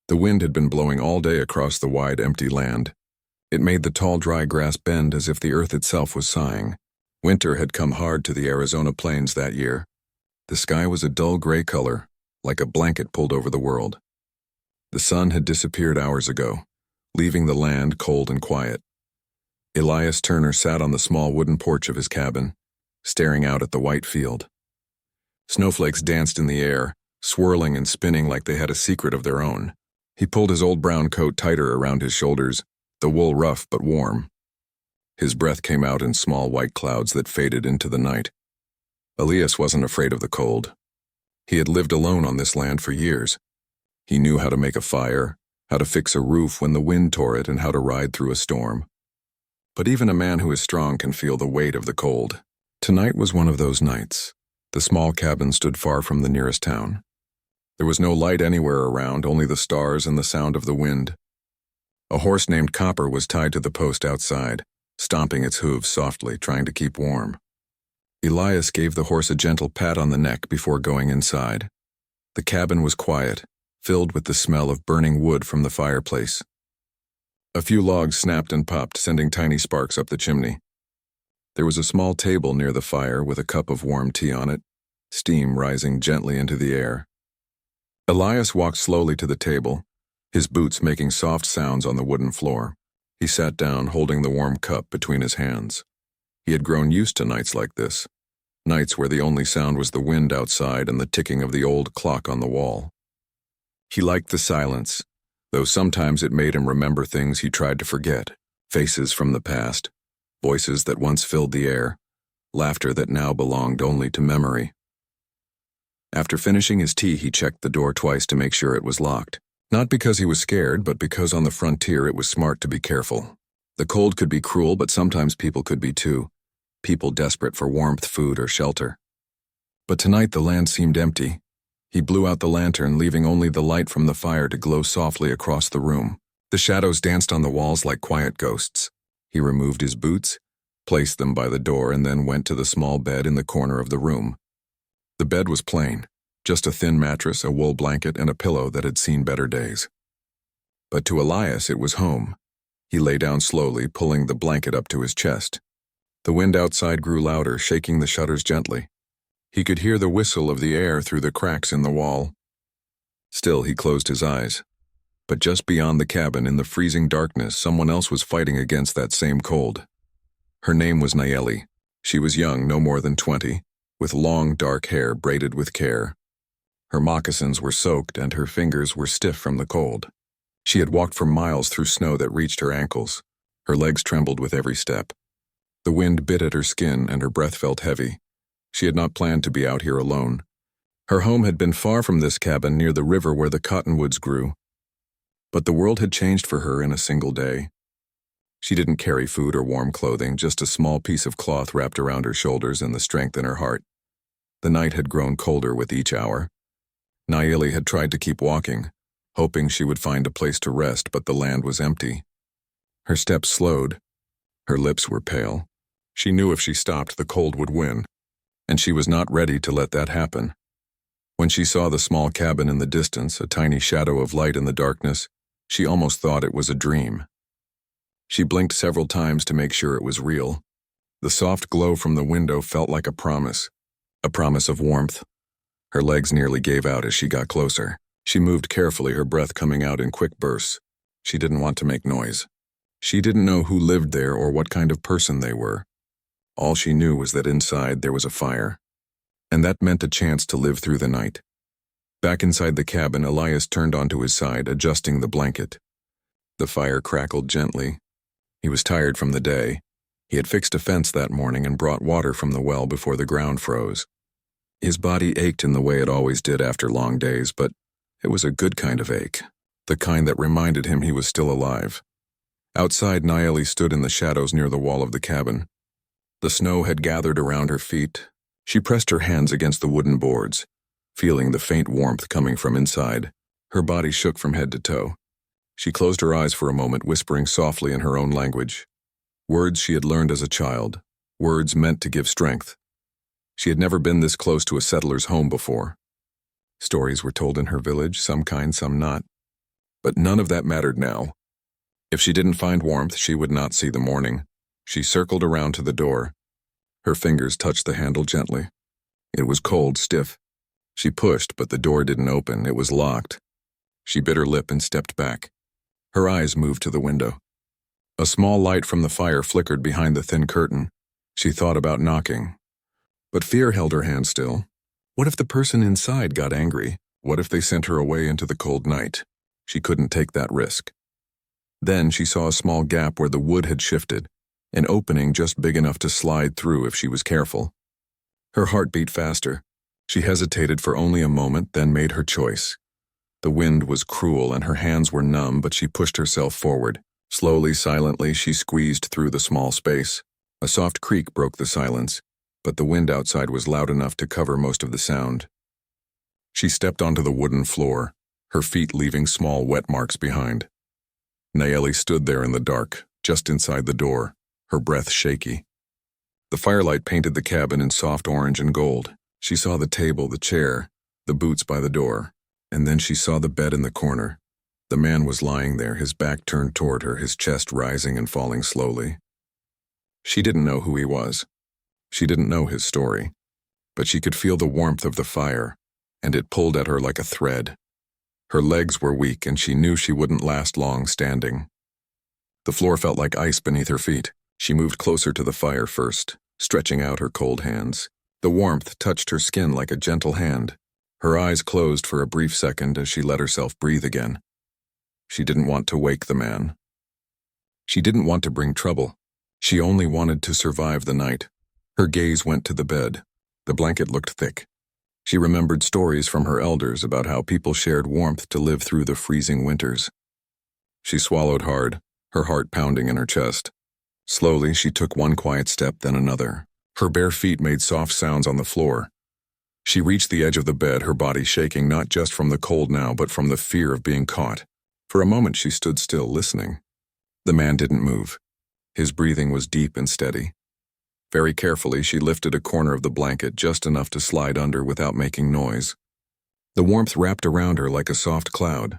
The wind had been blowing all day across the wide, empty land. It made the tall, dry grass bend as if the earth itself was sighing. Winter had come hard to the Arizona plains that year. The sky was a dull gray color, like a blanket pulled over the world. The sun had disappeared hours ago, leaving the land cold and quiet. Elias Turner sat on the small wooden porch of his cabin, staring out at the white field. Snowflakes danced in the air, swirling and spinning like they had a secret of their own. He pulled his old brown coat tighter around his shoulders, the wool rough but warm. His breath came out in small white clouds that faded into the night. Elias wasn't afraid of the cold. He had lived alone on this land for years. He knew how to make a fire, how to fix a roof when the wind tore it, and how to ride through a storm. But even a man who is strong can feel the weight of the cold. Tonight was one of those nights. The small cabin stood far from the nearest town. There was no light anywhere around, only the stars and the sound of the wind. A horse named Copper was tied to the post outside, stomping its hooves softly, trying to keep warm. Elias gave the horse a gentle pat on the neck before going inside. The cabin was quiet, filled with the smell of burning wood from the fireplace. A few logs snapped and popped, sending tiny sparks up the chimney. There was a small table near the fire with a cup of warm tea on it, steam rising gently into the air. Elias walked slowly to the table, his boots making soft sounds on the wooden floor. He sat down, holding the warm cup between his hands. He had grown used to nights like this, nights where the only sound was the wind outside and the ticking of the old clock on the wall. He liked the silence, though sometimes it made him remember things he tried to forget, faces from the past, voices that once filled the air, laughter that now belonged only to memory. After finishing his tea, he checked the door twice to make sure it was locked. Not because he was scared, but because on the frontier it was smart to be careful. The cold could be cruel, but sometimes people could be too. People desperate for warmth, food, or shelter. But tonight the land seemed empty. He blew out the lantern, leaving only the light from the fire to glow softly across the room. The shadows danced on the walls like quiet ghosts. He removed his boots, placed them by the door, and then went to the small bed in the corner of the room. The bed was plain, just a thin mattress, a wool blanket, and a pillow that had seen better days. But to Elias it was home. He lay down slowly, pulling the blanket up to his chest. The wind outside grew louder, shaking the shutters gently. He could hear the whistle of the air through the cracks in the wall. Still, he closed his eyes. But just beyond the cabin, in the freezing darkness, someone else was fighting against that same cold. Her name was Nayeli. She was young, no more than 20, with long, dark hair braided with care. Her moccasins were soaked and her fingers were stiff from the cold. She had walked for miles through snow that reached her ankles. Her legs trembled with every step. The wind bit at her skin and her breath felt heavy. She had not planned to be out here alone. Her home had been far from this cabin near the river where the cottonwoods grew. But the world had changed for her in a single day. She didn't carry food or warm clothing, just a small piece of cloth wrapped around her shoulders and the strength in her heart. The night had grown colder with each hour. Nayeli had tried to keep walking, hoping she would find a place to rest, but the land was empty. Her steps slowed. Her lips were pale. She knew if she stopped, the cold would win, and she was not ready to let that happen. When she saw the small cabin in the distance, a tiny shadow of light in the darkness, she almost thought it was a dream. She blinked several times to make sure it was real. The soft glow from the window felt like a promise of warmth. Her legs nearly gave out as she got closer. She moved carefully, her breath coming out in quick bursts. She didn't want to make noise. She didn't know who lived there or what kind of person they were. All she knew was that inside there was a fire, and that meant a chance to live through the night. Back inside the cabin, Elias turned onto his side, adjusting the blanket. The fire crackled gently. He was tired from the day. He had fixed a fence that morning and brought water from the well before the ground froze. His body ached in the way it always did after long days, but it was a good kind of ache, the kind that reminded him he was still alive. Outside, Nayeli stood in the shadows near the wall of the cabin. The snow had gathered around her feet. She pressed her hands against the wooden boards, feeling the faint warmth coming from inside. Her body shook from head to toe. She closed her eyes for a moment, whispering softly in her own language. Words she had learned as a child, words meant to give strength. She had never been this close to a settler's home before. Stories were told in her village, some kind, some not. But none of that mattered now. If she didn't find warmth, she would not see the morning. She circled around to the door. Her fingers touched the handle gently. It was cold, stiff. She pushed, but the door didn't open. It was locked. She bit her lip and stepped back. Her eyes moved to the window. A small light from the fire flickered behind the thin curtain. She thought about knocking. But fear held her hand still. What if the person inside got angry? What if they sent her away into the cold night? She couldn't take that risk. Then she saw a small gap where the wood had shifted, an opening just big enough to slide through if she was careful. Her heart beat faster. She hesitated for only a moment, then made her choice. The wind was cruel and her hands were numb, but she pushed herself forward. Slowly, silently, she squeezed through the small space. A soft creak broke the silence, but the wind outside was loud enough to cover most of the sound. She stepped onto the wooden floor, her feet leaving small wet marks behind. Nayeli stood there in the dark, just inside the door, her breath shaky. The firelight painted the cabin in soft orange and gold. She saw the table, the chair, the boots by the door, and then she saw the bed in the corner. The man was lying there, his back turned toward her, his chest rising and falling slowly. She didn't know who he was. She didn't know his story, but she could feel the warmth of the fire, and it pulled at her like a thread. Her legs were weak, and she knew she wouldn't last long standing. The floor felt like ice beneath her feet. She moved closer to the fire first, stretching out her cold hands. The warmth touched her skin like a gentle hand. Her eyes closed for a brief second as she let herself breathe again. She didn't want to wake the man. She didn't want to bring trouble. She only wanted to survive the night. Her gaze went to the bed. The blanket looked thick. She remembered stories from her elders about how people shared warmth to live through the freezing winters. She swallowed hard, her heart pounding in her chest. Slowly, she took one quiet step, then another. Her bare feet made soft sounds on the floor. She reached the edge of the bed, her body shaking not just from the cold now, but from the fear of being caught. For a moment, she stood still, listening. The man didn't move. His breathing was deep and steady. Very carefully, she lifted a corner of the blanket just enough to slide under without making noise. The warmth wrapped around her like a soft cloud.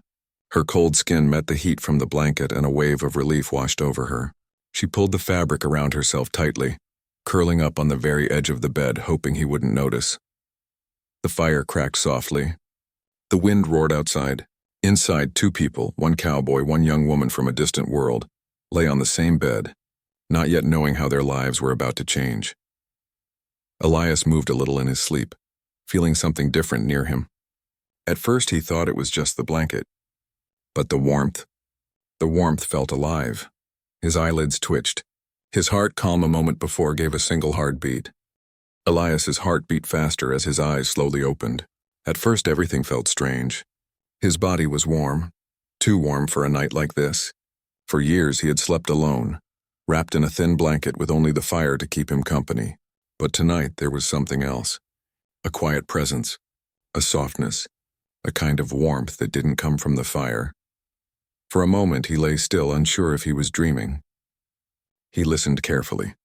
Her cold skin met the heat from the blanket, and a wave of relief washed over her. She pulled the fabric around herself tightly, curling up on the very edge of the bed, hoping he wouldn't notice. The fire cracked softly. The wind roared outside. Inside, two people, one cowboy, one young woman from a distant world, lay on the same bed, not yet knowing how their lives were about to change. Elias moved a little in his sleep, feeling something different near him. At first he thought it was just the blanket. But the warmth felt alive. His eyelids twitched. His heart, calm a moment before, gave a single hard beat. Elias's heart beat faster as his eyes slowly opened. At first everything felt strange. His body was warm, too warm for a night like this. For years he had slept alone, wrapped in a thin blanket with only the fire to keep him company. But tonight there was something else. A quiet presence, a softness, a kind of warmth that didn't come from the fire. For a moment he lay still, unsure if he was dreaming. He listened carefully.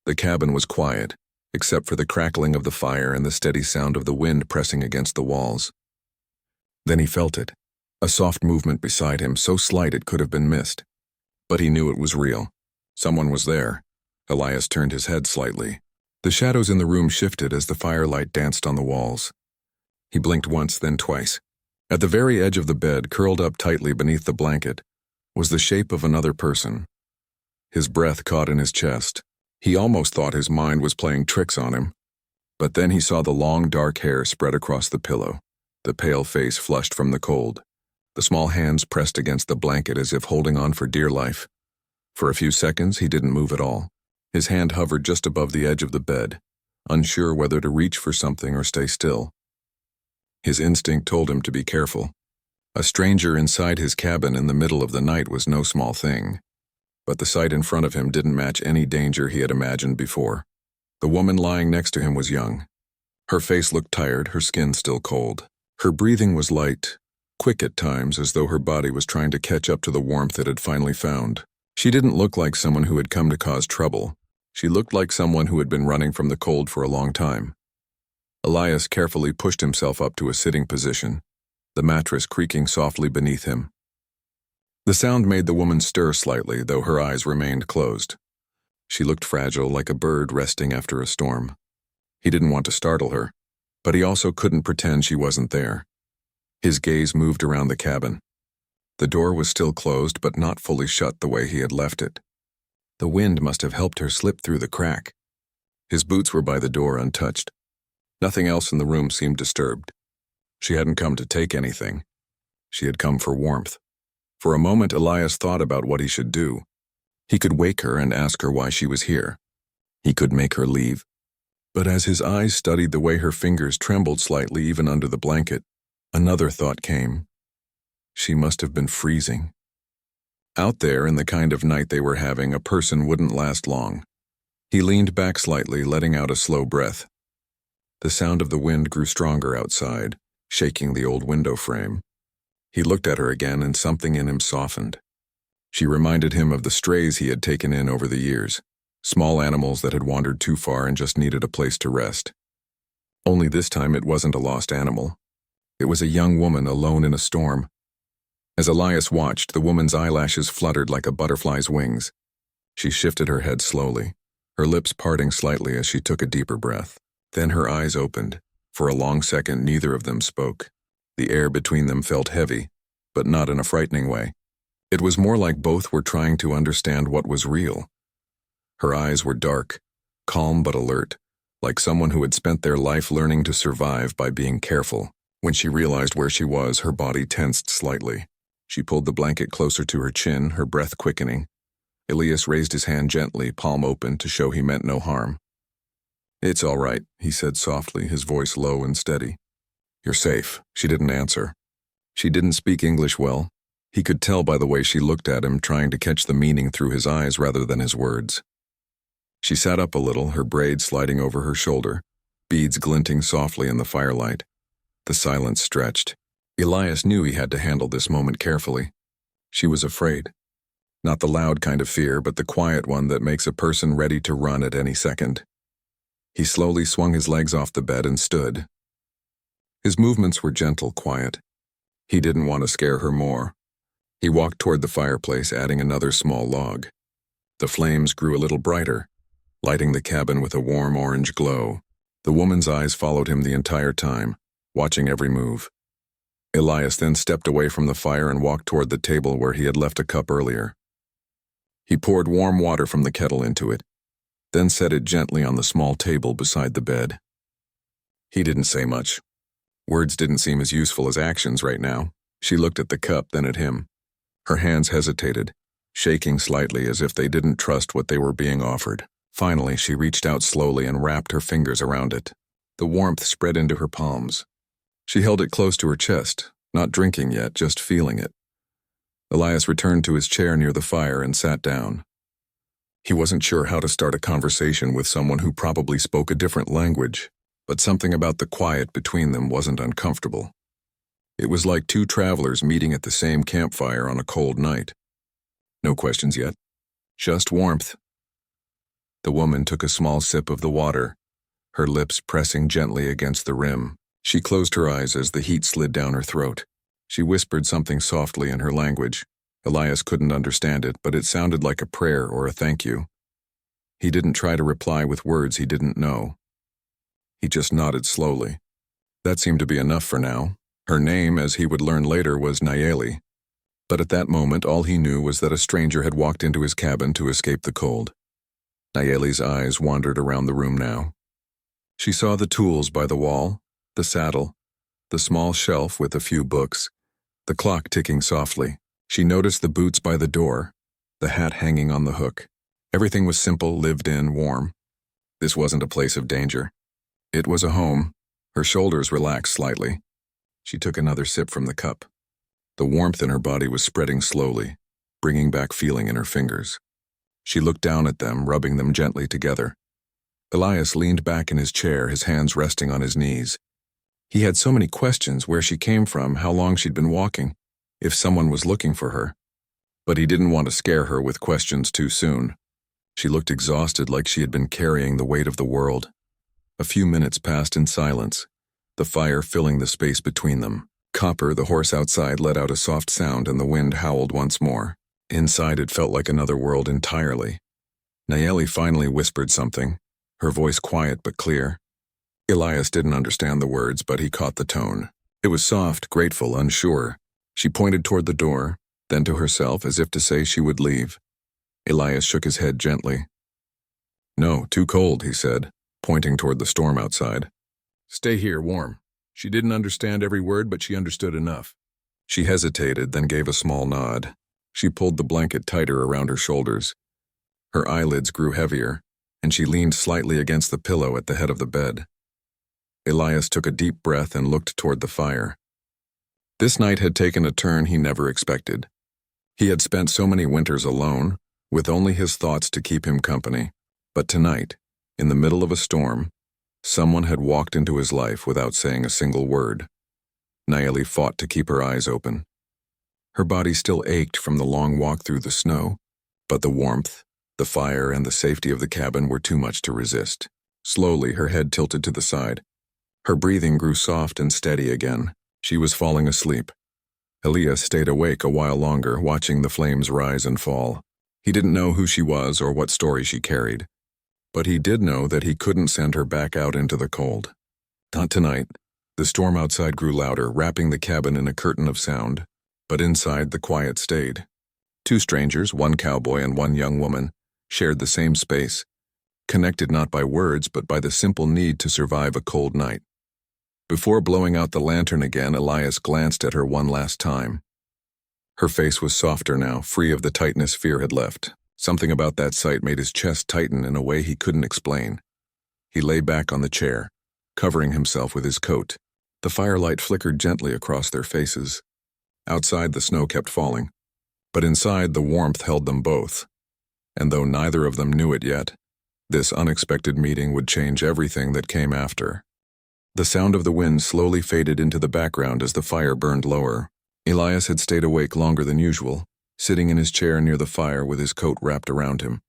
The cabin was quiet, except for the crackling of the fire and the steady sound of the wind pressing against the walls. Then he felt it, a soft movement beside him, so slight it could have been missed. But he knew it was real. Someone was there. Elias turned his head slightly. The shadows in the room shifted as the firelight danced on the walls. He blinked once, then twice. At the very edge of the bed, curled up tightly beneath the blanket, was the shape of another person. His breath caught in his chest. He almost thought his mind was playing tricks on him. But then he saw the long, dark hair spread across the pillow, the pale face flushed from the cold, the small hands pressed against the blanket as if holding on for dear life. For a few seconds, he didn't move at all. His hand hovered just above the edge of the bed, unsure whether to reach for something or stay still. His instinct told him to be careful. A stranger inside his cabin in the middle of the night was no small thing. But the sight in front of him didn't match any danger he had imagined before. The woman lying next to him was young. Her face looked tired, her skin still cold. Her breathing was light, quick at times, as though her body was trying to catch up to the warmth it had finally found. She didn't look like someone who had come to cause trouble. She looked like someone who had been running from the cold for a long time. Elias carefully pushed himself up to a sitting position, the mattress creaking softly beneath him. The sound made the woman stir slightly, though her eyes remained closed. She looked fragile, like a bird resting after a storm. He didn't want to startle her, but he also couldn't pretend she wasn't there. His gaze moved around the cabin. The door was still closed, but not fully shut the way he had left it. The wind must have helped her slip through the crack. His boots were by the door untouched. Nothing else in the room seemed disturbed. She hadn't come to take anything. She had come for warmth. For a moment, Elias thought about what he should do. He could wake her and ask her why she was here. He could make her leave. But as his eyes studied the way her fingers trembled slightly even under the blanket, another thought came. She must have been freezing. Out there, in the kind of night they were having, a person wouldn't last long. He leaned back slightly, letting out a slow breath. The sound of the wind grew stronger outside, shaking the old window frame. He looked at her again, and something in him softened. She reminded him of the strays he had taken in over the years, small animals that had wandered too far and just needed a place to rest. Only this time it wasn't a lost animal. It was a young woman alone in a storm. As Elias watched, the woman's eyelashes fluttered like a butterfly's wings. She shifted her head slowly, her lips parting slightly as she took a deeper breath. Then her eyes opened. For a long second, neither of them spoke. The air between them felt heavy, but not in a frightening way. It was more like both were trying to understand what was real. Her eyes were dark, calm but alert, like someone who had spent their life learning to survive by being careful. When she realized where she was, her body tensed slightly. She pulled the blanket closer to her chin, her breath quickening. Elias raised his hand gently, palm open, to show he meant no harm. "It's all right," he said softly, his voice low and steady. "You're safe." She didn't answer. She didn't speak English well. He could tell by the way she looked at him, trying to catch the meaning through his eyes rather than his words. She sat up a little, her braid sliding over her shoulder, beads glinting softly in the firelight. The silence stretched. Elias knew he had to handle this moment carefully. She was afraid. Not the loud kind of fear, but the quiet one that makes a person ready to run at any second. He slowly swung his legs off the bed and stood. His movements were gentle, quiet. He didn't want to scare her more. He walked toward the fireplace, adding another small log. The flames grew a little brighter, lighting the cabin with a warm orange glow. The woman's eyes followed him the entire time, watching every move. Elias then stepped away from the fire and walked toward the table where he had left a cup earlier. He poured warm water from the kettle into it, then set it gently on the small table beside the bed. He didn't say much. Words didn't seem as useful as actions right now. She looked at the cup, then at him. Her hands hesitated, shaking slightly as if they didn't trust what they were being offered. Finally, she reached out slowly and wrapped her fingers around it. The warmth spread into her palms. She held it close to her chest, not drinking yet, just feeling it. Elias returned to his chair near the fire and sat down. He wasn't sure how to start a conversation with someone who probably spoke a different language, but something about the quiet between them wasn't uncomfortable. It was like two travelers meeting at the same campfire on a cold night. No questions yet. Just warmth. The woman took a small sip of the water, her lips pressing gently against the rim. She closed her eyes as the heat slid down her throat. She whispered something softly in her language. Elias couldn't understand it, but it sounded like a prayer or a thank you. He didn't try to reply with words he didn't know. He just nodded slowly. That seemed to be enough for now. Her name, as he would learn later, was Nayeli. But at that moment, all he knew was that a stranger had walked into his cabin to escape the cold. Nayeli's eyes wandered around the room now. She saw the tools by the wall, the saddle, the small shelf with a few books, the clock ticking softly. She noticed the boots by the door, the hat hanging on the hook. Everything was simple, lived in, warm. This wasn't a place of danger. It was a home. Her shoulders relaxed slightly. She took another sip from the cup. The warmth in her body was spreading slowly, bringing back feeling in her fingers. She looked down at them, rubbing them gently together. Elias leaned back in his chair, his hands resting on his knees. He had so many questions: where she came from, how long she'd been walking, if someone was looking for her. But he didn't want to scare her with questions too soon. She looked exhausted, like she had been carrying the weight of the world. A few minutes passed in silence, the fire filling the space between them. Copper, the horse outside, let out a soft sound and the wind howled once more. Inside it felt like another world entirely. Nayeli finally whispered something, her voice quiet but clear. Elias didn't understand the words, but he caught the tone. It was soft, grateful, unsure. She pointed toward the door, then to herself as if to say she would leave. Elias shook his head gently. "No, too cold," he said, pointing toward the storm outside. "Stay here, warm." She didn't understand every word, but she understood enough. She hesitated, then gave a small nod. She pulled the blanket tighter around her shoulders. Her eyelids grew heavier, and she leaned slightly against the pillow at the head of the bed. Elias took a deep breath and looked toward the fire. This night had taken a turn he never expected. He had spent so many winters alone, with only his thoughts to keep him company. But tonight, in the middle of a storm, someone had walked into his life without saying a single word. Nayeli fought to keep her eyes open. Her body still ached from the long walk through the snow, but the warmth, the fire, and the safety of the cabin were too much to resist. Slowly, her head tilted to the side. Her breathing grew soft and steady again. She was falling asleep. Elias stayed awake a while longer, watching the flames rise and fall. He didn't know who she was or what story she carried, but he did know that he couldn't send her back out into the cold. Not tonight. The storm outside grew louder, wrapping the cabin in a curtain of sound, but inside the quiet stayed. Two strangers, one cowboy and one young woman, shared the same space, connected not by words but by the simple need to survive a cold night. Before blowing out the lantern again, Elias glanced at her one last time. Her face was softer now, free of the tightness fear had left. Something about that sight made his chest tighten in a way he couldn't explain. He lay back on the chair, covering himself with his coat. The firelight flickered gently across their faces. Outside, the snow kept falling, but inside, the warmth held them both. And though neither of them knew it yet, this unexpected meeting would change everything that came after. The sound of the wind slowly faded into the background as the fire burned lower. Elias had stayed awake longer than usual, sitting in his chair near the fire with his coat wrapped around him.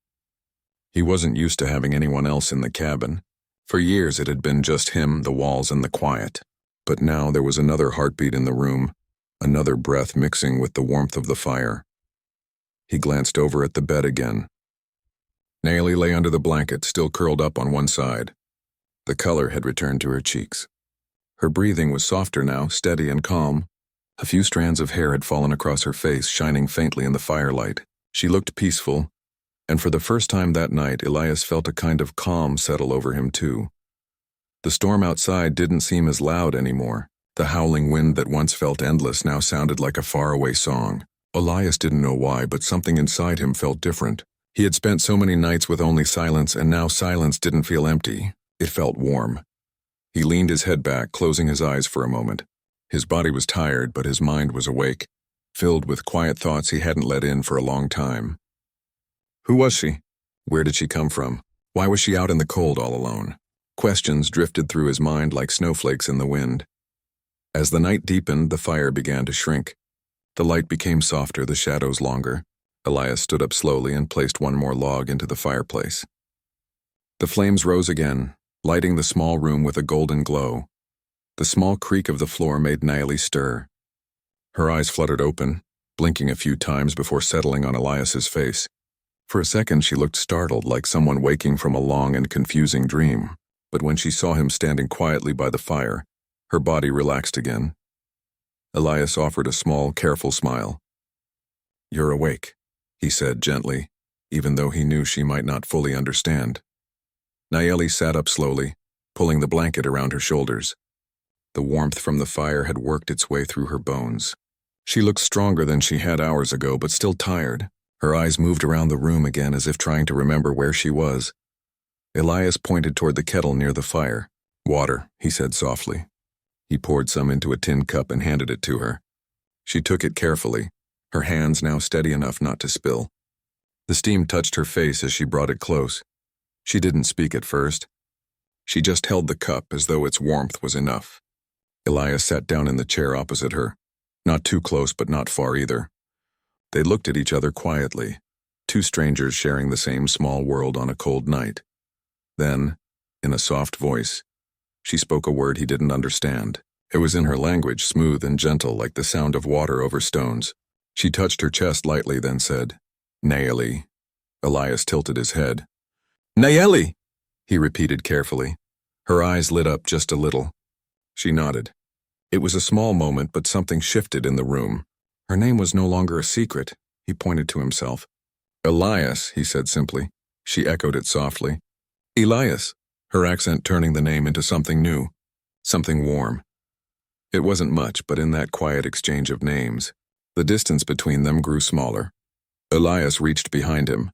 He wasn't used to having anyone else in the cabin. For years it had been just him, the walls, and the quiet. But now there was another heartbeat in the room, another breath mixing with the warmth of the fire. He glanced over at the bed again. Nayeli lay under the blanket, still curled up on one side. The color had returned to her cheeks. Her breathing was softer now, steady and calm. A few strands of hair had fallen across her face, shining faintly in the firelight. She looked peaceful, and for the first time that night, Elias felt a kind of calm settle over him too. The storm outside didn't seem as loud anymore. The howling wind that once felt endless now sounded like a faraway song. Elias didn't know why, but something inside him felt different. He had spent so many nights with only silence, and now silence didn't feel empty. It felt warm. He leaned his head back, closing his eyes for a moment. His body was tired, but his mind was awake, filled with quiet thoughts he hadn't let in for a long time. Who was she? Where did she come from? Why was she out in the cold all alone? Questions drifted through his mind like snowflakes in the wind. As the night deepened, the fire began to shrink. The light became softer, the shadows longer. Elias stood up slowly and placed one more log into the fireplace. The flames rose again, lighting the small room with a golden glow. The small creak of the floor made Nayeli stir. Her eyes fluttered open, blinking a few times before settling on Elias's face. For a second she looked startled, like someone waking from a long and confusing dream. But when she saw him standing quietly by the fire, her body relaxed again. Elias offered a small, careful smile. "You're awake," he said gently, even though he knew she might not fully understand. Nayeli sat up slowly, pulling the blanket around her shoulders. The warmth from the fire had worked its way through her bones. She looked stronger than she had hours ago, but still tired. Her eyes moved around the room again as if trying to remember where she was. Elias pointed toward the kettle near the fire. "Water," he said softly. He poured some into a tin cup and handed it to her. She took it carefully, her hands now steady enough not to spill. The steam touched her face as she brought it close. She didn't speak at first. She just held the cup as though its warmth was enough. Elias sat down in the chair opposite her, not too close but not far either. They looked at each other quietly, two strangers sharing the same small world on a cold night. Then, in a soft voice, she spoke a word he didn't understand. It was in her language, smooth and gentle like the sound of water over stones. She touched her chest lightly, then said, "Nayeli." Elias tilted his head. "Nayeli!" he repeated carefully. Her eyes lit up just a little. She nodded. It was a small moment, but something shifted in the room. Her name was no longer a secret, he pointed to himself. "Elias," he said simply. She echoed it softly. "Elias," her accent turning the name into something new, something warm. It wasn't much, but in that quiet exchange of names, the distance between them grew smaller. Elias reached behind him,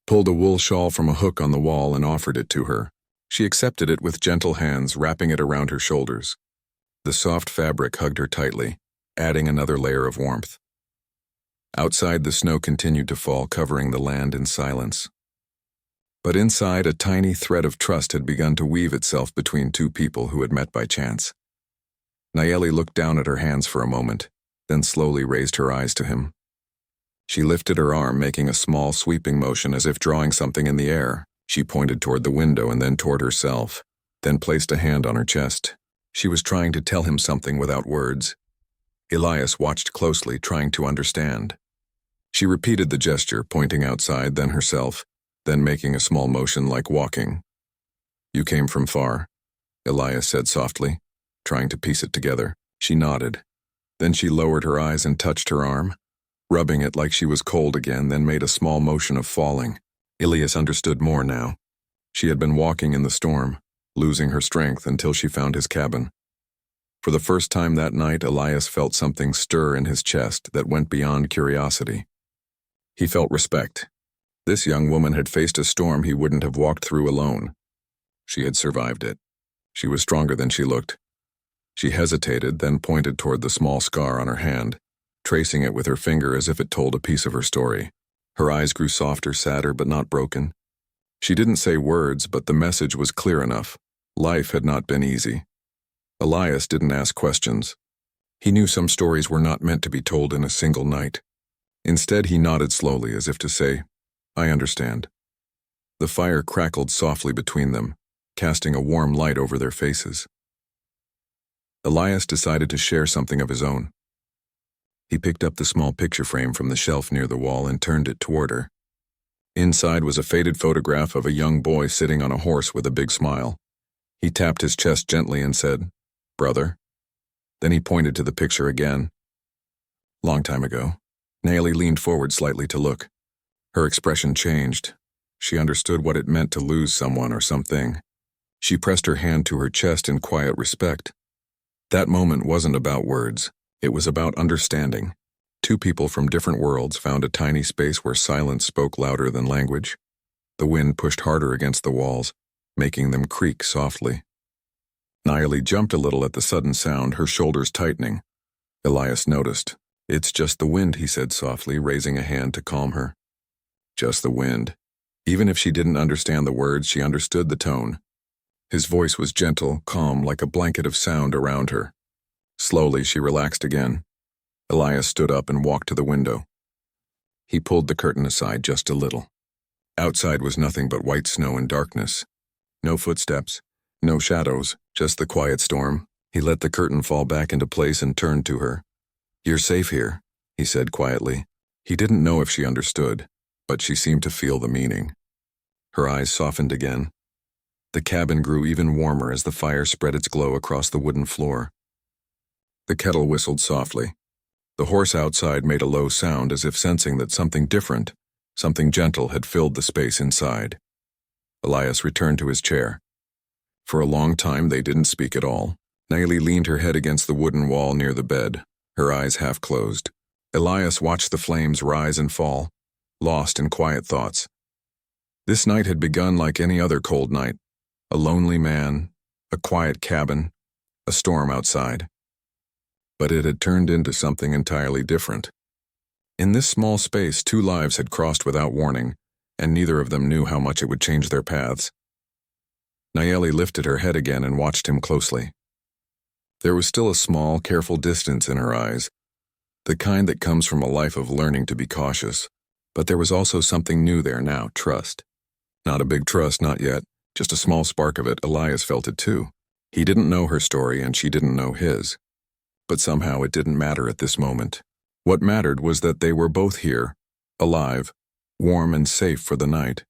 pulled a wool shawl from a hook on the wall and offered it to her. She accepted it with gentle hands, wrapping it around her shoulders. The soft fabric hugged her tightly, adding another layer of warmth. Outside, the snow continued to fall, covering the land in silence. But inside, a tiny thread of trust had begun to weave itself between two people who had met by chance. Nayeli looked down at her hands for a moment, then slowly raised her eyes to him. She lifted her arm, making a small sweeping motion as if drawing something in the air. She pointed toward the window and then toward herself, then placed a hand on her chest. She was trying to tell him something without words. Elias watched closely, trying to understand. She repeated the gesture, pointing outside, then herself, then making a small motion like walking. "You came from far," Elias said softly, trying to piece it together. She nodded. Then she lowered her eyes and touched her arm, rubbing it like she was cold again, then made a small motion of falling. Elias understood more now. She had been walking in the storm, losing her strength until she found his cabin. For the first time that night, Elias felt something stir in his chest that went beyond curiosity. He felt respect. This young woman had faced a storm he wouldn't have walked through alone. She had survived it. She was stronger than she looked. She hesitated, then pointed toward the small scar on her hand, tracing it with her finger as if it told a piece of her story. Her eyes grew softer, sadder, but not broken. She didn't say words, but the message was clear enough. Life had not been easy. Elias didn't ask questions. He knew some stories were not meant to be told in a single night. Instead, he nodded slowly, as if to say, "I understand." The fire crackled softly between them, casting a warm light over their faces. Elias decided to share something of his own. He picked up the small picture frame from the shelf near the wall and turned it toward her. Inside was a faded photograph of a young boy sitting on a horse with a big smile. He tapped his chest gently and said, "Brother." Then he pointed to the picture again. "Long time ago." Nayeli leaned forward slightly to look. Her expression changed. She understood what it meant to lose someone or something. She pressed her hand to her chest in quiet respect. That moment wasn't about words. It was about understanding. Two people from different worlds found a tiny space where silence spoke louder than language. The wind pushed harder against the walls, making them creak softly. Nayeli jumped a little at the sudden sound, her shoulders tightening. Elias noticed. "It's just the wind," he said softly, raising a hand to calm her. Just the wind. Even if she didn't understand the words, she understood the tone. His voice was gentle, calm, like a blanket of sound around her. Slowly, she relaxed again. Elias stood up and walked to the window. He pulled the curtain aside just a little. Outside was nothing but white snow and darkness. No footsteps, no shadows, just the quiet storm. He let the curtain fall back into place and turned to her. "You're safe here," he said quietly. He didn't know if she understood, but she seemed to feel the meaning. Her eyes softened again. The cabin grew even warmer as the fire spread its glow across the wooden floor. The kettle whistled softly. The horse outside made a low sound as if sensing that something different, something gentle had filled the space inside. Elias returned to his chair. For a long time they didn't speak at all. Nayeli leaned her head against the wooden wall near the bed, her eyes half closed. Elias watched the flames rise and fall, lost in quiet thoughts. This night had begun like any other cold night. A lonely man, a quiet cabin, a storm outside. But it had turned into something entirely different. In this small space, two lives had crossed without warning, and neither of them knew how much it would change their paths. Nayeli lifted her head again and watched him closely. There was still a small, careful distance in her eyes, the kind that comes from a life of learning to be cautious. But there was also something new there now, trust. Not a big trust, not yet, just a small spark of it. Elias felt it too. He didn't know her story and she didn't know his. But somehow it didn't matter at this moment. What mattered was that they were both here, alive, warm and safe for the night.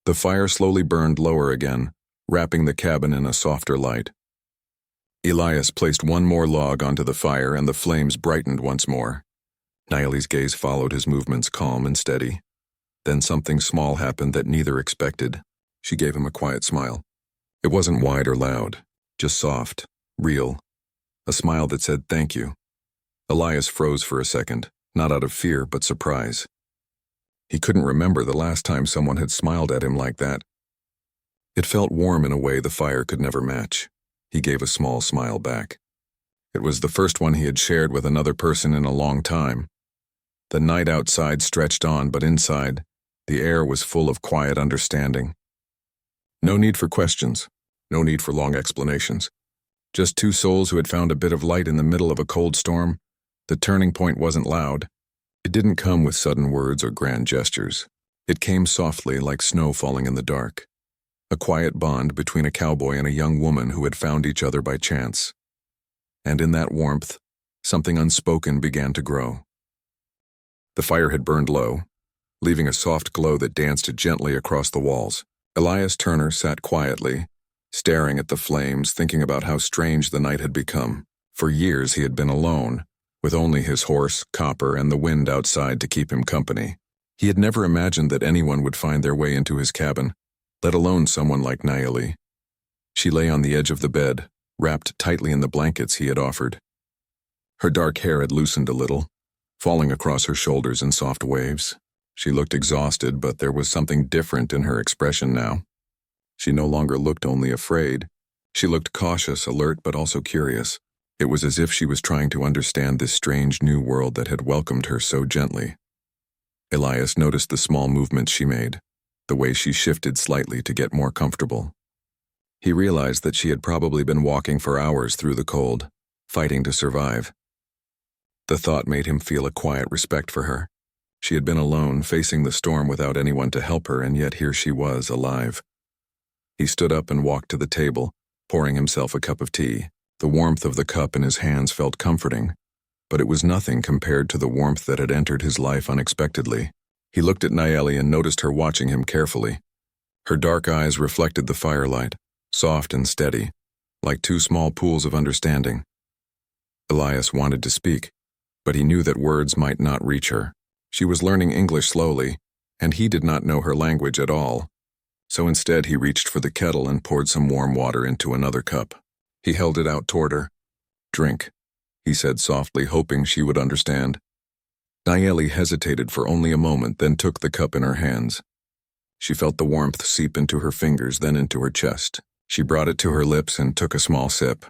The fire slowly burned lower again, wrapping the cabin in a softer light. Elias placed one more log onto the fire and the flames brightened once more. Naeli's gaze followed his movements, calm and steady. Then something small happened that neither expected. She gave him a quiet smile. It wasn't wide or loud, just soft, real. A smile that said thank you. Elias froze for a second, not out of fear but surprise. He couldn't remember the last time someone had smiled at him like that. It felt warm in a way the fire could never match. He gave a small smile back. It was the first one he had shared with another person in a long time. The night outside stretched on, but inside, the air was full of quiet understanding. No need for questions, no need for long explanations. Just two souls who had found a bit of light in the middle of a cold storm. The turning point wasn't loud. It didn't come with sudden words or grand gestures. It came softly, like snow falling in the dark. A quiet bond between a cowboy and a young woman who had found each other by chance. And in that warmth, something unspoken began to grow. The fire had burned low, leaving a soft glow that danced gently across the walls. Elias Turner sat quietly, staring at the flames, thinking about how strange the night had become. For years he had been alone, with only his horse, Copper, and the wind outside to keep him company. He had never imagined that anyone would find their way into his cabin, let alone someone like Naeli. She lay on the edge of the bed, wrapped tightly in the blankets he had offered. Her dark hair had loosened a little, falling across her shoulders in soft waves. She looked exhausted, but there was something different in her expression now. She no longer looked only afraid. She looked cautious, alert, but also curious. It was as if she was trying to understand this strange new world that had welcomed her so gently. Elias noticed the small movements she made, the way she shifted slightly to get more comfortable. He realized that she had probably been walking for hours through the cold, fighting to survive. The thought made him feel a quiet respect for her. She had been alone, facing the storm without anyone to help her, and yet here she was, alive. He stood up and walked to the table, pouring himself a cup of tea. The warmth of the cup in his hands felt comforting, but it was nothing compared to the warmth that had entered his life unexpectedly. He looked at Naeli and noticed her watching him carefully. Her dark eyes reflected the firelight, soft and steady, like two small pools of understanding. Elias wanted to speak, but he knew that words might not reach her. She was learning English slowly, and he did not know her language at all. So instead he reached for the kettle and poured some warm water into another cup. He held it out toward her. "Drink," he said softly, hoping she would understand. Naeli hesitated for only a moment, then took the cup in her hands. She felt the warmth seep into her fingers, then into her chest. She brought it to her lips and took a small sip,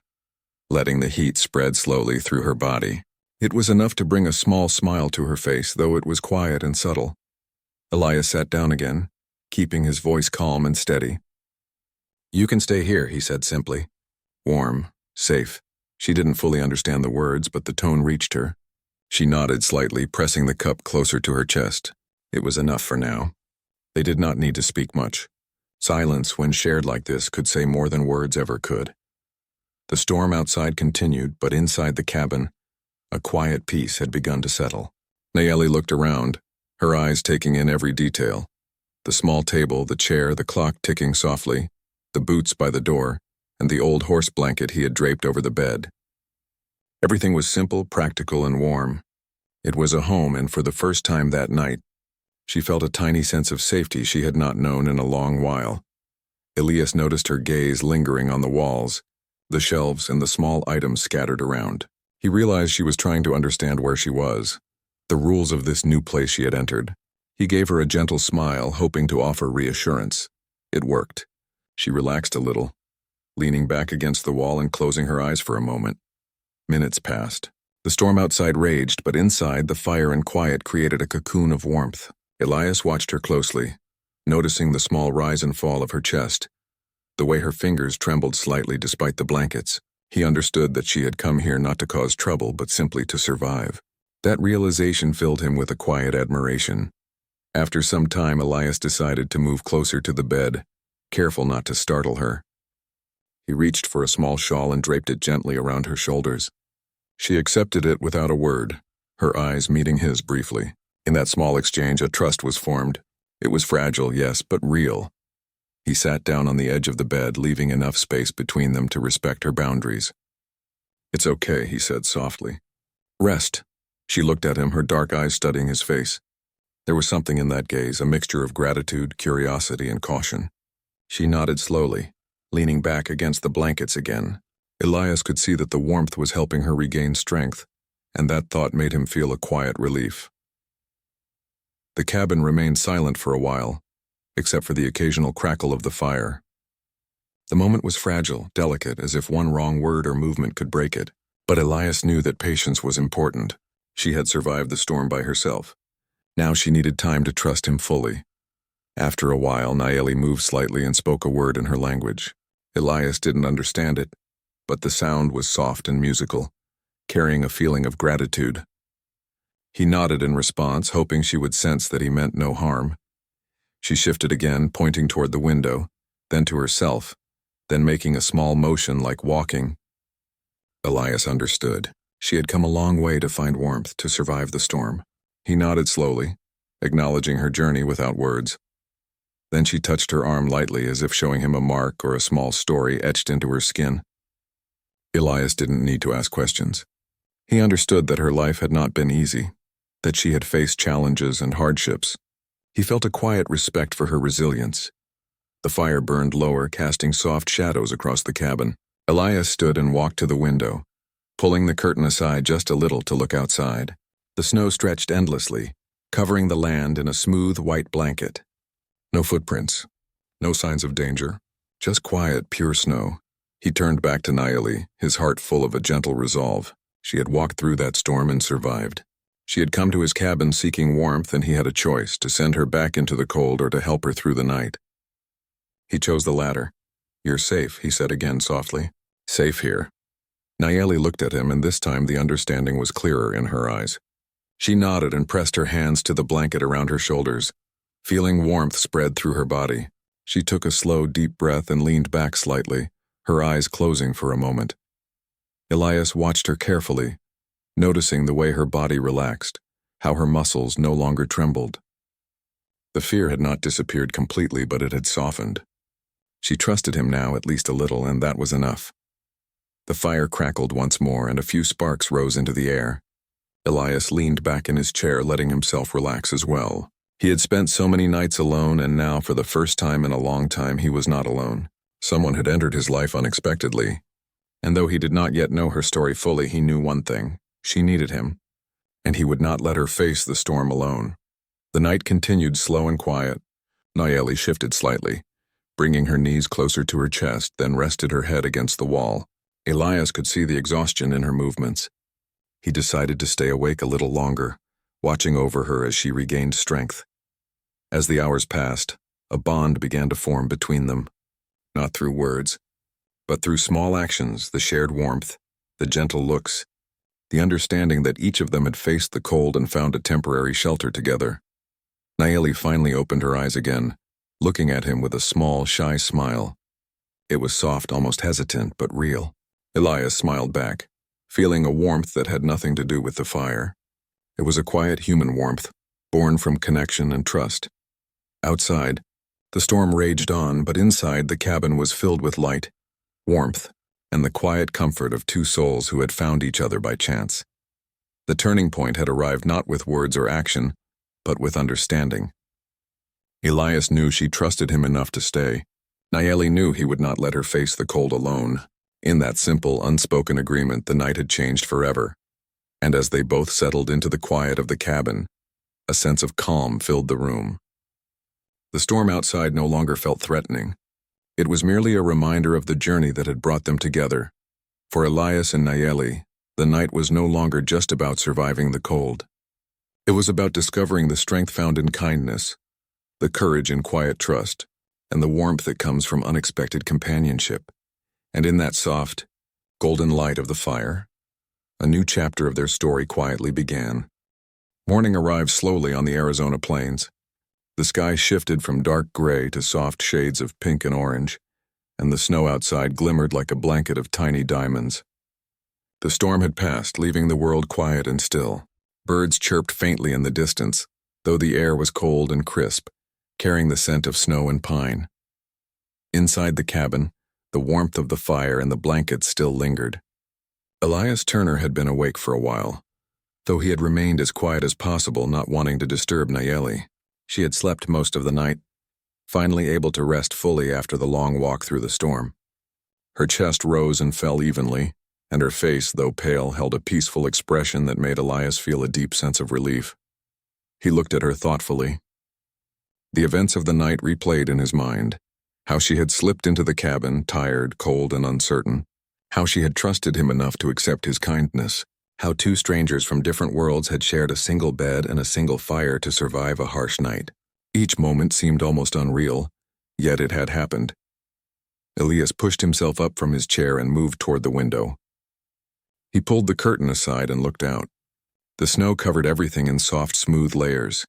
letting the heat spread slowly through her body. It was enough to bring a small smile to her face, though it was quiet and subtle. Elias sat down again, keeping his voice calm and steady. "You can stay here," he said simply. Warm, safe. She didn't fully understand the words, but the tone reached her. She nodded slightly, pressing the cup closer to her chest. It was enough for now. They did not need to speak much. Silence, when shared like this, could say more than words ever could. The storm outside continued, but inside the cabin, a quiet peace had begun to settle. Naeli looked around, her eyes taking in every detail. The small table, the chair, the clock ticking softly, the boots by the door, and the old horse blanket he had draped over the bed. Everything was simple, practical, and warm. It was a home, and for the first time that night, she felt a tiny sense of safety she had not known in a long while. Elias noticed her gaze lingering on the walls, the shelves, and the small items scattered around. He realized she was trying to understand where she was, the rules of this new place she had entered. He gave her a gentle smile, hoping to offer reassurance. It worked. She relaxed a little, leaning back against the wall and closing her eyes for a moment. Minutes passed. The storm outside raged, but inside, the fire and quiet created a cocoon of warmth. Elias watched her closely, noticing the small rise and fall of her chest, the way her fingers trembled slightly despite the blankets. He understood that she had come here not to cause trouble, but simply to survive. That realization filled him with a quiet admiration. After some time, Elias decided to move closer to the bed, careful not to startle her. He reached for a small shawl and draped it gently around her shoulders. She accepted it without a word, her eyes meeting his briefly. In that small exchange, a trust was formed. It was fragile, yes, but real. He sat down on the edge of the bed, leaving enough space between them to respect her boundaries. "It's okay," he said softly. "Rest." She looked at him, her dark eyes studying his face. There was something in that gaze, a mixture of gratitude, curiosity, and caution. She nodded slowly, leaning back against the blankets again. Elias could see that the warmth was helping her regain strength, and that thought made him feel a quiet relief. The cabin remained silent for a while, except for the occasional crackle of the fire. The moment was fragile, delicate, as if one wrong word or movement could break it. But Elias knew that patience was important. She had survived the storm by herself. Now she needed time to trust him fully. After a while, Nayeli moved slightly and spoke a word in her language. Elias didn't understand it, but the sound was soft and musical, carrying a feeling of gratitude. He nodded in response, hoping she would sense that he meant no harm. She shifted again, pointing toward the window, then to herself, then making a small motion like walking. Elias understood. She had come a long way to find warmth, to survive the storm. He nodded slowly, acknowledging her journey without words. Then she touched her arm lightly, as if showing him a mark or a small story etched into her skin. Elias didn't need to ask questions. He understood that her life had not been easy, that she had faced challenges and hardships. He felt a quiet respect for her resilience. The fire burned lower, casting soft shadows across the cabin. Elias stood and walked to the window, pulling the curtain aside just a little to look outside. The snow stretched endlessly, covering the land in a smooth white blanket. No footprints, no signs of danger, just quiet, pure snow. He turned back to Nayeli, his heart full of a gentle resolve. She had walked through that storm and survived. She had come to his cabin seeking warmth, and he had a choice, to send her back into the cold or to help her through the night. He chose the latter. "You're safe," he said again softly. "Safe here." Nayeli looked at him, and this time the understanding was clearer in her eyes. She nodded and pressed her hands to the blanket around her shoulders, feeling warmth spread through her body. She took a slow, deep breath and leaned back slightly, her eyes closing for a moment. Elias watched her carefully, noticing the way her body relaxed, how her muscles no longer trembled. The fear had not disappeared completely, but it had softened. She trusted him now, at least a little, and that was enough. The fire crackled once more, and a few sparks rose into the air. Elias leaned back in his chair, letting himself relax as well. He had spent so many nights alone, and now, for the first time in a long time, he was not alone. Someone had entered his life unexpectedly, and though he did not yet know her story fully, he knew one thing: she needed him, and he would not let her face the storm alone. The night continued slow and quiet. Nayeli shifted slightly, bringing her knees closer to her chest, then rested her head against the wall. Elias could see the exhaustion in her movements. He decided to stay awake a little longer, watching over her as she regained strength. As the hours passed, a bond began to form between them, not through words, but through small actions, the shared warmth, the gentle looks, the understanding that each of them had faced the cold and found a temporary shelter together. Nayeli finally opened her eyes again, looking at him with a small, shy smile. It was soft, almost hesitant, but real. Elias smiled back, feeling a warmth that had nothing to do with the fire. It was a quiet human warmth, born from connection and trust. Outside, the storm raged on, but inside the cabin was filled with light, warmth, and the quiet comfort of two souls who had found each other by chance. The turning point had arrived not with words or action, but with understanding. Elias knew she trusted him enough to stay. Nayeli knew he would not let her face the cold alone. In that simple, unspoken agreement, the night had changed forever. And as they both settled into the quiet of the cabin, a sense of calm filled the room. The storm outside no longer felt threatening. It was merely a reminder of the journey that had brought them together. For Elias and Nayeli, the night was no longer just about surviving the cold. It was about discovering the strength found in kindness, the courage in quiet trust, and the warmth that comes from unexpected companionship. And in that soft, golden light of the fire, a new chapter of their story quietly began. Morning arrived slowly on the Arizona plains. The sky shifted from dark gray to soft shades of pink and orange, and the snow outside glimmered like a blanket of tiny diamonds. The storm had passed, leaving the world quiet and still. Birds chirped faintly in the distance, though the air was cold and crisp, carrying the scent of snow and pine. Inside the cabin, the warmth of the fire and the blankets still lingered. Elias Turner had been awake for a while, though he had remained as quiet as possible, not wanting to disturb Nayeli. She had slept most of the night, finally able to rest fully after the long walk through the storm. Her chest rose and fell evenly, and her face, though pale, held a peaceful expression that made Elias feel a deep sense of relief. He looked at her thoughtfully. The events of the night replayed in his mind: how she had slipped into the cabin, tired, cold, and uncertain; how she had trusted him enough to accept his kindness; how two strangers from different worlds had shared a single bed and a single fire to survive a harsh night. Each moment seemed almost unreal, yet it had happened. Elias pushed himself up from his chair and moved toward the window. He pulled the curtain aside and looked out. The snow covered everything in soft, smooth layers,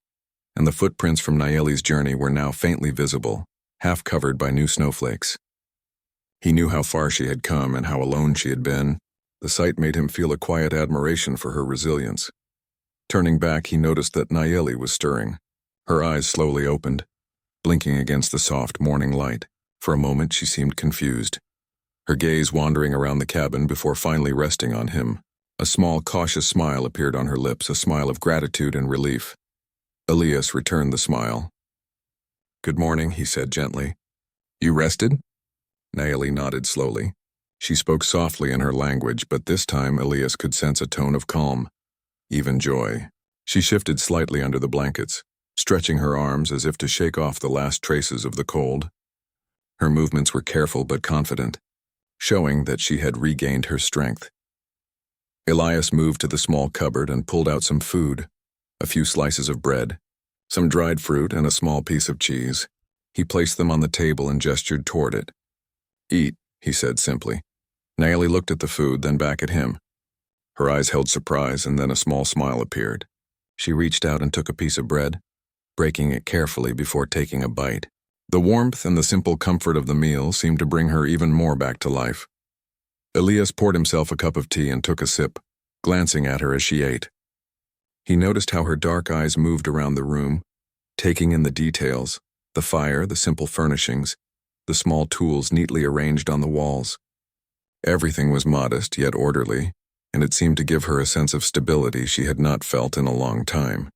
and the footprints from Nayeli's journey were now faintly visible, half covered by new snowflakes. He knew how far she had come and how alone she had been. The sight made him feel a quiet admiration for her resilience. Turning back, he noticed that Nayeli was stirring. Her eyes slowly opened, blinking against the soft morning light. For a moment, she seemed confused, her gaze wandering around the cabin before finally resting on him. A small, cautious smile appeared on her lips, a smile of gratitude and relief. Elias returned the smile. "Good morning," he said gently. "You rested?" Nayeli nodded slowly. She spoke softly in her language, but this time Elias could sense a tone of calm, even joy. She shifted slightly under the blankets, stretching her arms as if to shake off the last traces of the cold. Her movements were careful but confident, showing that she had regained her strength. Elias moved to the small cupboard and pulled out some food, a few slices of bread, some dried fruit, and a small piece of cheese. He placed them on the table and gestured toward it. "Eat," he said simply. Nayeli looked at the food, then back at him. Her eyes held surprise, and then a small smile appeared. She reached out and took a piece of bread, breaking it carefully before taking a bite. The warmth and the simple comfort of the meal seemed to bring her even more back to life. Elias poured himself a cup of tea and took a sip, glancing at her as she ate. He noticed how her dark eyes moved around the room, taking in the details: the fire, the simple furnishings, the small tools neatly arranged on the walls. Everything was modest yet orderly, and it seemed to give her a sense of stability she had not felt in a long time.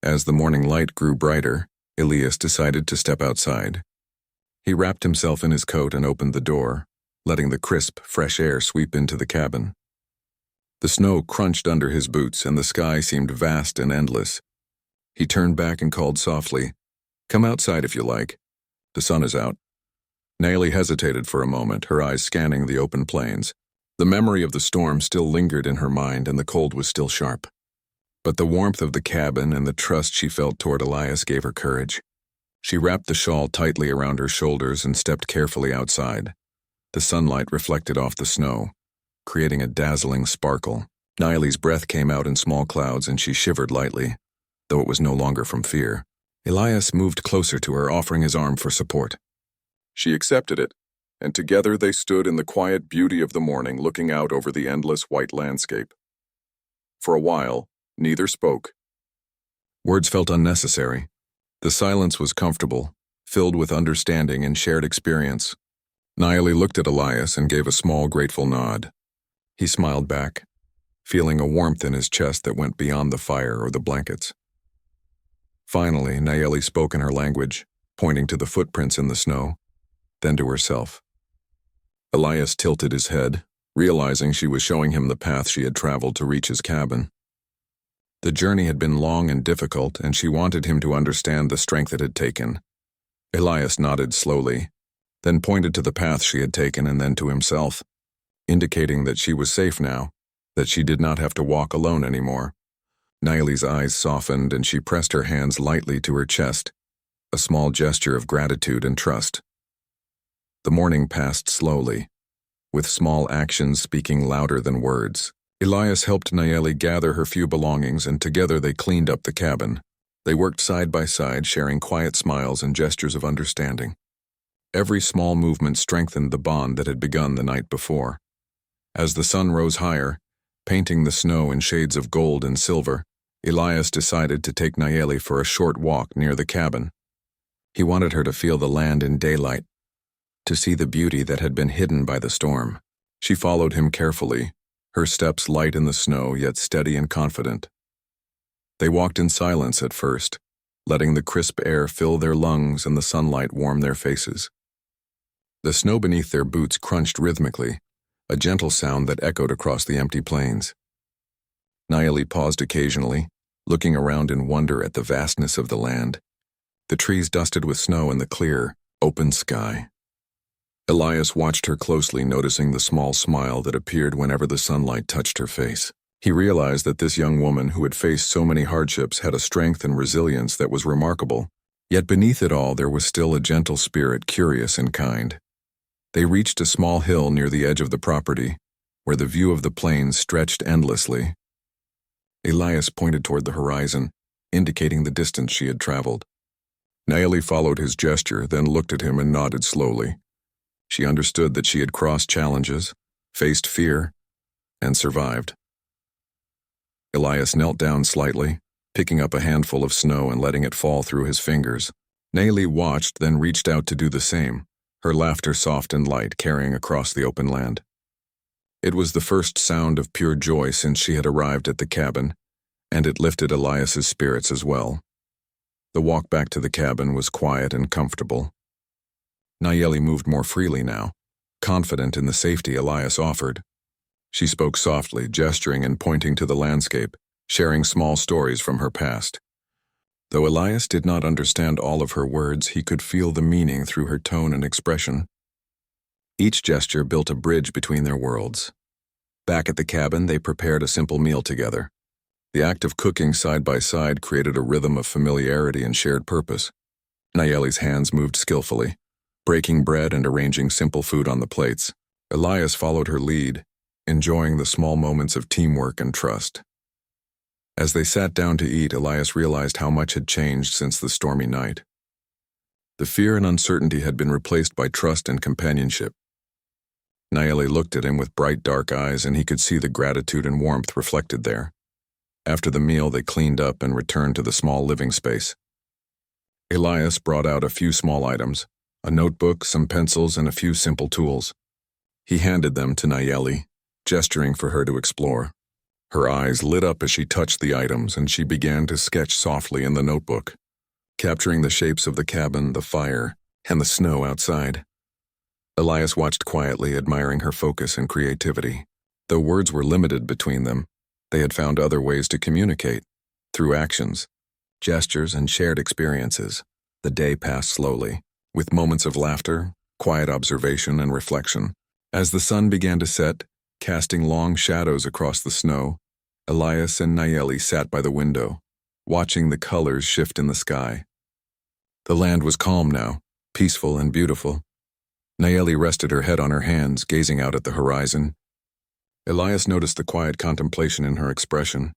As the morning light grew brighter, Elias decided to step outside. He wrapped himself in his coat and opened the door, letting the crisp, fresh air sweep into the cabin. The snow crunched under his boots, and the sky seemed vast and endless. He turned back and called softly, "Come outside if you like. The sun is out." Nayeli hesitated for a moment, her eyes scanning the open plains. The memory of the storm still lingered in her mind, and the cold was still sharp. But the warmth of the cabin and the trust she felt toward Elias gave her courage. She wrapped the shawl tightly around her shoulders and stepped carefully outside. The sunlight reflected off the snow, creating a dazzling sparkle. Nayeli's breath came out in small clouds, and she shivered lightly, though it was no longer from fear. Elias moved closer to her, offering his arm for support. She accepted it, and together they stood in the quiet beauty of the morning, looking out over the endless white landscape. For a while, neither spoke. Words felt unnecessary. The silence was comfortable, filled with understanding and shared experience. Nayeli looked at Elias and gave a small, grateful nod. He smiled back, feeling a warmth in his chest that went beyond the fire or the blankets. Finally, Nayeli spoke in her language, pointing to the footprints in the snow, then to herself. Elias tilted his head, realizing she was showing him the path she had traveled to reach his cabin. The journey had been long and difficult, and she wanted him to understand the strength it had taken. Elias nodded slowly, then pointed to the path she had taken and then to himself, indicating that she was safe now, that she did not have to walk alone anymore. Nayeli's eyes softened, and she pressed her hands lightly to her chest, a small gesture of gratitude and trust. The morning passed slowly, with small actions speaking louder than words. Elias helped Nayeli gather her few belongings, and together they cleaned up the cabin. They worked side by side, sharing quiet smiles and gestures of understanding. Every small movement strengthened the bond that had begun the night before. As the sun rose higher, painting the snow in shades of gold and silver, Elias decided to take Nayeli for a short walk near the cabin. He wanted her to feel the land in daylight, to see the beauty that had been hidden by the storm. She followed him carefully, her steps light in the snow yet steady and confident. They walked in silence at first, letting the crisp air fill their lungs and the sunlight warm their faces. The snow beneath their boots crunched rhythmically, a gentle sound that echoed across the empty plains. Nayeli paused occasionally, looking around in wonder at the vastness of the land, the trees dusted with snow and the clear, open sky. Elias watched her closely, noticing the small smile that appeared whenever the sunlight touched her face. He realized that this young woman who had faced so many hardships had a strength and resilience that was remarkable, yet beneath it all there was still a gentle spirit, curious and kind. They reached a small hill near the edge of the property, where the view of the plains stretched endlessly. Elias pointed toward the horizon, indicating the distance she had traveled. Nayeli followed his gesture, then looked at him and nodded slowly. She understood that she had crossed challenges, faced fear, and survived. Elias knelt down slightly, picking up a handful of snow and letting it fall through his fingers. Nayeli watched, then reached out to do the same, her laughter soft and light, carrying across the open land. It was the first sound of pure joy since she had arrived at the cabin, and it lifted Elias's spirits as well. The walk back to the cabin was quiet and comfortable. Nayeli moved more freely now, confident in the safety Elias offered. She spoke softly, gesturing and pointing to the landscape, sharing small stories from her past. Though Elias did not understand all of her words, he could feel the meaning through her tone and expression. Each gesture built a bridge between their worlds. Back at the cabin, they prepared a simple meal together. The act of cooking side by side created a rhythm of familiarity and shared purpose. Nayeli's hands moved skillfully, breaking bread and arranging simple food on the plates. Elias followed her lead, enjoying the small moments of teamwork and trust. As they sat down to eat, Elias realized how much had changed since the stormy night. The fear and uncertainty had been replaced by trust and companionship. Nayeli looked at him with bright dark eyes, and he could see the gratitude and warmth reflected there. After the meal, they cleaned up and returned to the small living space. Elias brought out a few small items, a notebook, some pencils, and a few simple tools. He handed them to Nayeli, gesturing for her to explore. Her eyes lit up as she touched the items, and she began to sketch softly in the notebook, capturing the shapes of the cabin, the fire, and the snow outside. Elias watched quietly, admiring her focus and creativity. Though words were limited between them, they had found other ways to communicate, through actions, gestures, and shared experiences. The day passed slowly, with moments of laughter, quiet observation, and reflection. As the sun began to set, casting long shadows across the snow, Elias and Nayeli sat by the window, watching the colors shift in the sky. The land was calm now, peaceful and beautiful. Nayeli rested her head on her hands, gazing out at the horizon. Elias noticed the quiet contemplation in her expression.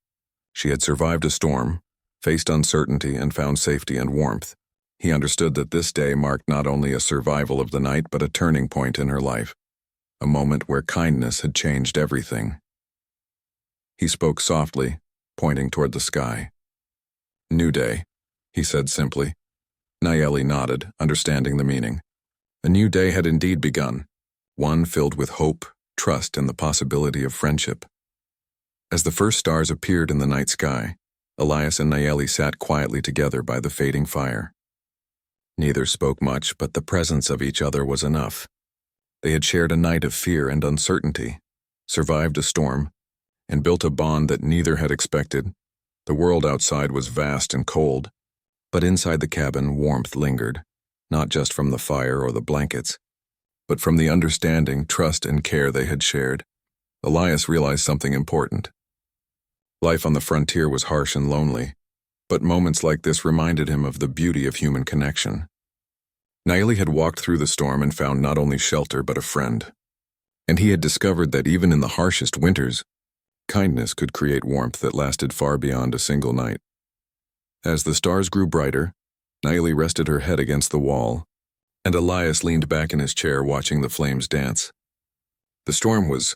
She had survived a storm, faced uncertainty, and found safety and warmth. He understood that this day marked not only a survival of the night but a turning point in her life, a moment where kindness had changed everything. He spoke softly, pointing toward the sky. "New day," he said simply. Nayeli nodded, understanding the meaning. A new day had indeed begun, one filled with hope, trust, and the possibility of friendship. As the first stars appeared in the night sky, Elias and Nayeli sat quietly together by the fading fire. Neither spoke much, but the presence of each other was enough. They had shared a night of fear and uncertainty, survived a storm, and built a bond that neither had expected. The world outside was vast and cold, but inside the cabin warmth lingered, not just from the fire or the blankets, but from the understanding, trust, and care they had shared. Elias realized something important. Life on the frontier was harsh and lonely, but moments like this reminded him of the beauty of human connection. Nayeli had walked through the storm and found not only shelter but a friend. And he had discovered that even in the harshest winters, kindness could create warmth that lasted far beyond a single night. As the stars grew brighter, Nayeli rested her head against the wall, and Elias leaned back in his chair watching the flames dance. The storm was